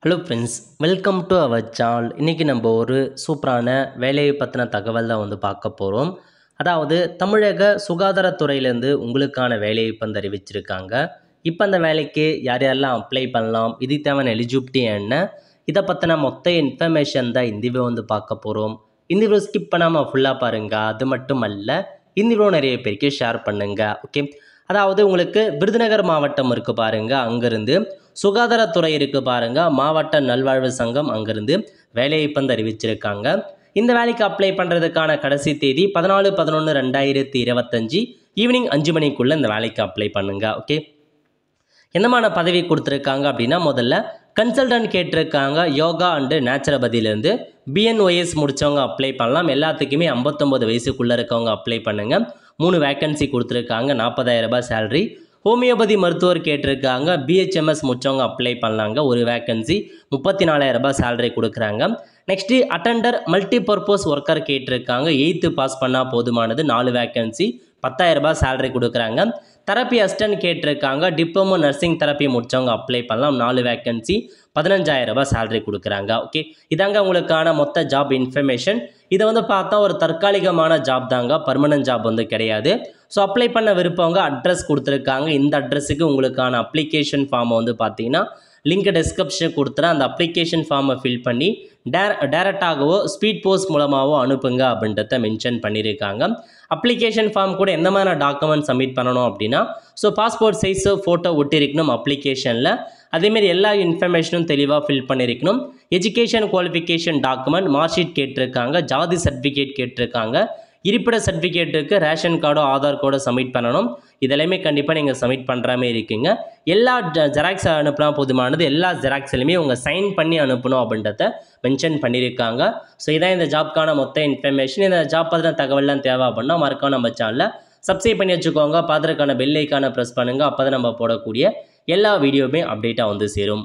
Hello friends, welcome to our channel. இன்றைக்கி நம்ம ஒரு சூப்பரான வேலையை பற்றின தகவல் தான் பார்க்க போகிறோம். அதாவது தமிழக சுகாதாரத்துறையிலேருந்து உங்களுக்கான வேலையை இப்போ அறிவிச்சிருக்காங்க. இப்போ அந்த வேலைக்கு யார் யாரெல்லாம் அப்ளை பண்ணலாம், இது தேவையான எலிஜிபிலிட்டி என்ன, இதை பற்றின மொத்த இன்ஃபர்மேஷன் தான் இந்த வீடியோ பார்க்க போகிறோம். இந்த வீடியோ ஸ்கிப் பண்ணாமல் ஃபுல்லாக பாருங்கள். அது மட்டும் அல்ல, இந்த வீடியோ நிறைய பேருக்கு ஷேர் பண்ணுங்கள். ஓகே, அதாவது உங்களுக்கு விருதுநகர் மாவட்டம் இருக்குது பாருங்கள், அங்கேருந்து சுகாதாரத்துறை இருக்குது பாருங்கள், மாவட்ட நல்வாழ்வு சங்கம், அங்கேருந்து வேலையை இப்போ அறிவிச்சிருக்காங்க. இந்த வேலைக்கு அப்ளை பண்ணுறதுக்கான கடைசி தேதி 14/11/2025 ஈவினிங் 5 மணிக்குள்ளே இந்த வேலைக்கு அப்ளை பண்ணுங்கள். ஓகே, என்னமான பதவி கொடுத்துருக்காங்க அப்படின்னா, முதல்ல கன்சல்டன்ட் கேட்டிருக்காங்க. யோகா அண்டு நேச்சுரோபதியிலேருந்து பிஎன்ஒஎஸ் முடித்தவங்க அப்ளை பண்ணலாம். எல்லாத்துக்குமே 59 வயசுக்குள்ளே இருக்கவங்க அப்ளை பண்ணுங்கள். 3 வேக்கன்சி கொடுத்துருக்காங்க, 40,000 ரூபாய் சேலரி. ஹோமியோபதி மருத்துவர் கேட்டிருக்காங்க. பிஹெச்எம்எஸ் முடித்தவங்க அப்ளை பண்ணலாங்க, ஒரு வேக்கன்சி, 34,000 ரூபாய் சேலரி கொடுக்குறாங்க. நெக்ஸ்ட்டு அட்டெண்டர் மல்டிபர்பஸ் ஒர்க்கர் கேட்டிருக்காங்க. 8th பாஸ் பண்ணால் போதுமானது, 4 வேக்கன்சி, 10,000 ரூபாய் சேலரி கொடுக்குறாங்க. தெரப்பி அசிஸ்டன்ட் கேட்டிருக்காங்க. டிப்ளமோ நர்சிங் தெரப்பி முடித்தவங்க அப்ளை பண்ணலாம், 4 வேக்கன்சி, 15,000 ரூபாய் சேலரி கொடுக்குறாங்க. ஓகே, இதாங்க உங்களுக்கான மொத்த ஜாப் இன்ஃபர்மேஷன். இதை பார்த்தா ஒரு தற்காலிகமான ஜாப் தாங்க, பர்மனன்ட் ஜாப் கிடையாது. ஸோ அப்ளை பண்ண விருப்பவங்க அட்ரஸ் கொடுத்துருக்காங்க. இந்த அட்ரஸுக்கு உங்களுக்கான அப்ளிகேஷன் ஃபார்மை பார்த்தீங்கன்னா லிங்க் டிஸ்கிரிப்ஷன் கொடுத்துறேன். அந்த அப்ளிகேஷன் ஃபார்மை ஃபில் பண்ணி டேரெக்டாகவோ ஸ்பீட் போஸ்ட் மூலமாகவோ அனுப்புங்க அப்படின்றத மென்ஷன் பண்ணியிருக்காங்க. அப்ளிகேஷன் ஃபார்ம் கூட எந்த மாதிரி டாக்குமெண்ட் சப்மிட் பண்ணணும் அப்படின்னா, ஸோ பாஸ்போர்ட் சைஸ் ஃபோட்டோ ஒட்டியிருக்கணும் அப்ளிகேஷனில். அதேமாரி எல்லா இன்ஃபர்மேஷனும் தெளிவாக ஃபில் பண்ணியிருக்கணும். Education qualification document, mark sheet கேட்டிருக்காங்க, ஜாதி சர்டிஃபிகேட் கேட்டிருக்காங்க, இருப்பிட சர்டிஃபிகேட்டுக்கு ரேஷன் கார்டோ ஆதார் கார்டோ சப்மிட் பண்ணணும். இதெல்லாமே கண்டிப்பாக நீங்கள் சப்மிட் பண்ணுற மாதிரி இருக்குங்க. எல்லா ஜெராக்ஸ் அனுப்புனா போதுமானது, எல்லா ஜெராக்ஸ்லையுமே உங்கள் சைன் பண்ணி அனுப்பணும் அப்படின்றத மென்ஷன் பண்ணியிருக்காங்க. ஸோ இதான் இந்த ஜாப்க்கான மொத்த இன்ஃபர்மேஷன். இந்த ஜாப் பற்றின தகவல்லாம் தேவை அப்படின்னா மறக்காம நம்ம சேனலில் சப்ஸ்கிரைப் பண்ணி வச்சுக்கோங்க. பார்த்துருக்கான பெல் ஐக்கானை ப்ரெஸ் பண்ணுங்கள். அப்போ தான் நம்ம போடக்கூடிய எல்லா வீடியோவுமே அப்டேட்டாக சேரும்.